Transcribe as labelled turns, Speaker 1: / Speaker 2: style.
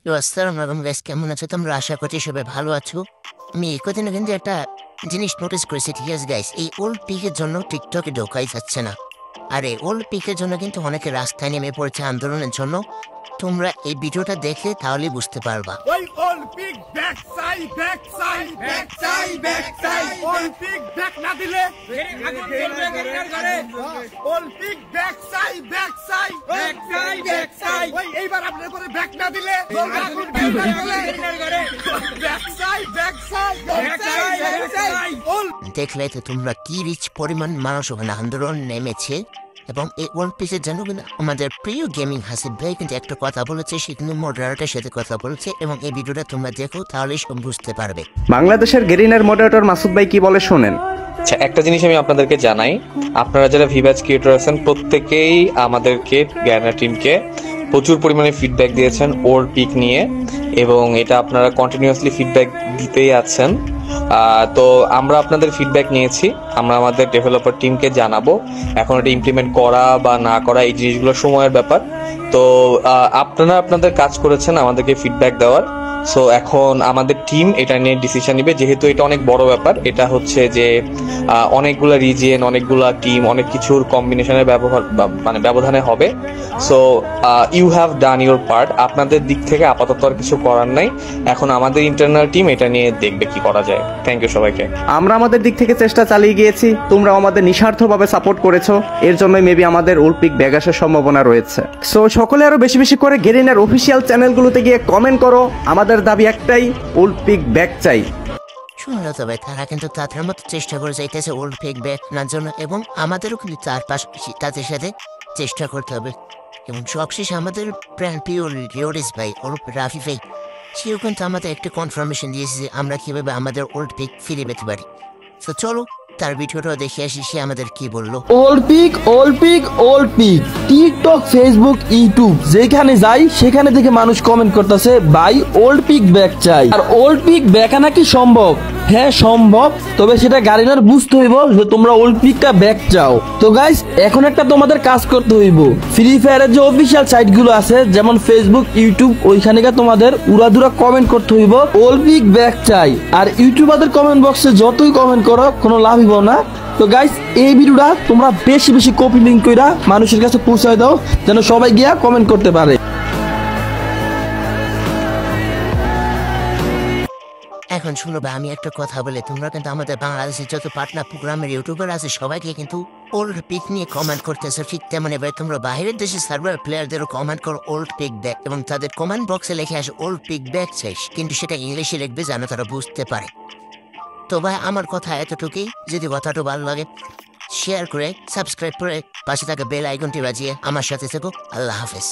Speaker 1: তো আসসালামু আলাইকুম গাইস, কেমন আছো তোমরা? আশা করছি সবাই ভালো আছো। আমি এই কদিনে কিন্তু একটা জিনিস নোটিস করেছি, ঠিক আছে গাইস, এই ওল্ড পিকের জন্য টিকটকে ঢোকাই যাচ্ছে না। আর এই ওল্ড পিকের জন্য কিন্তু অনেকে রাস্তায় নেমে পড়েছে আন্দোলনের জন্য। তোমরা এই ভিডিওটা দেখলে তাহলেই বুঝতে পারবা।
Speaker 2: ওই old pick back side old pick back না দিলে আগুন জ্বলবে গেরিনার ঘরে। ওল্ড পিক ব্যাক সাইড ওই এইবার আপনার পরে ব্যাক না দিলে জ্বলবে আগুন গেরিনার ঘরে। ব্যাক সাইড
Speaker 1: দেখলে তো তোমরা কি রিচ পরিমাণ মানুষ ওখানে আন্দোলন নেমেছে। এবং এই ওয়ার্ল্ড পিসের জন্য কিন্তু আমাদের প্রিয় গেমিং হাসিব ভাই কিন্তু একটা কথা বলেছে, সে কিন্তু মডারেটরের সাথে কথা বলেছে, এবং এই ভিডিওটা তোমরা দেখো তাহলেই সব বুঝতে পারবে।
Speaker 3: বাংলাদেশের গেরিনার মডারেটর মাসুদ ভাই কি বলে শোনেন।
Speaker 4: আচ্ছা, একটা জিনিস আমি আপনাদেরকে জানাই, আপনারা যারা ভিভাজ ক্রিয়েটর আছেন প্রত্যেকেই আমাদেরকে গ্যানার টিমকে প্রচুর পরিমাণে ফিডব্যাক দিয়েছেন ওর পিক নিয়ে, এবং এটা আপনারা কন্টিনিউয়াসলি ফিডব্যাক দিতেই আছেন। তো আমরা আপনাদের ফিডব্যাক নিয়েছি, আমরা আমাদের ডেভেলপার টিমকে জানাবো। এখন এটা ইমপ্লিমেন্ট করা বা না করা এই জিনিসগুলো সময়ের ব্যাপার। তো আপনারা আপনাদের কাজ করেছেন আমাদেরকে ফিডব্যাক দেওয়ার। সো এখন আমাদের টিম এটা নিয়ে ডিসিশন নিবে, যেহেতু এটা অনেক বড় ব্যাপার। এটা হচ্ছে যে অনেকগুলা রিজিয়ন, অনেকগুলা টিম, অনেক কিছুর কম্বিনেশনের ব্যবধানে হবে। So you have done your part. আপনাদের দিক থেকে আপাতত আর কিছু করার নাই, এখন আমাদের ইন্টারনাল টিম এটা নিয়ে দেখবে কি করা যায়। থ্যাংক ইউ সবাইকে।
Speaker 3: আমরা আমাদের দিক থেকে চেষ্টা চালিয়ে গিয়েছি, তোমরা আমাদের নিঃস্বার্থভাবে সাপোর্ট করেছো, এর জন্যই মেবি আমাদের ওল্ড পিক ব্যাগ আসার সম্ভাবনা রয়েছে। সো সকলে আরো বেশি বেশি করে গেরিনার অফিসিয়াল চ্যানেলগুলোতে গিয়ে কমেন্ট করো। আমাদের দাবি একটাই, ওল্ড পিক ব্যাগ চাই।
Speaker 1: শুনলো তবে তারা কিন্তু তাদের মতো চেষ্টা করে যাইতেছে ওল্ড পিক ব্যাক নেওয়ার জন্য, এবং আমাদেরও কিন্তু তার পাশাপাশি তাদের সাথে চেষ্টা করতে হবে। এবং সবশেষে আমাদের প্রাণ প্রিয় লিওরিস ভাই ওর রাফি ভাই, সেও কিন্তু আমাদের একটা কনফার্মেশন দিয়েছে যে আমরা কীভাবে আমাদের ওল্ড পিক ফিরে পেতে পারি। তো চলো তার ভিডিওটাও দেখে আসি সে আমাদের কি বললো।
Speaker 5: Old pic TikTok, Facebook, YouTube যেখানে যাই সেখানে থেকে মানুষ কমেন্ট করতেছে ভাই ওল্ড পিক ব্যাক চাই। আর ওল্ড পিক ব্যাক আনা কি সম্ভব? হ্যাঁ সম্ভব, তবে সেটা গাড়িনার বুঝতে হইব যে তোমরা ওল্ড পিকটা ব্যাক চাও। তো গাইস এখন একটা তোমাদের কাজ করতে হইব, ফ্রি ফায়ারের যে অফিসিয়াল সাইট গুলো আছে যেমন ফেসবুক, ইউটিউব, ওইখানে তোমাদের উড়াধুরা কমেন্ট করতে হইব ওল্ড পিক ব্যাক চাই। আর ইউটিউবারদের কমেন্ট বক্সে যতই কমেন্ট করো কোনো লাভ হইব না। তো গাইস এই ভিডিওটা তোমরা বেশি বেশি কপি লিঙ্ক কইরা মানুষের কাছে পৌঁছায় দাও, যেন সবাই গিয়া কমেন্ট করতে পারে।
Speaker 1: এখন শুনো বা আমি একটা কথা বলে, তোমরা কিন্তু আমাদের বাংলাদেশের যত পার্টনার প্রোগ্রামের ইউটিউবার আছে সবাইকে কিন্তু ওল্ড পিক নিয়ে কমেন্ট করতেছো, ঠিক তেমন এবার তোমরা বাইরের দেশের সার্ভার প্লেয়ারদেরও কমেন্ট করো ওল্ড পিক ব্যাক, এবং তাদের কমেন্ট বক্সে লিখে আসে ওল্ড পিক ব্যাক চাইস, কিন্তু সেটা ইংলিশে লিখবে যেন তারা বুঝতে পারে। তো ভাই আমার কথা এতটুকুই, যদি কথাটা ভালো লাগে শেয়ার করে সাবস্ক্রাইব করে পাশে থাকা বেল আইকনটি বাজিয়ে আমার সাথে থেকো। আল্লাহ হাফেজ।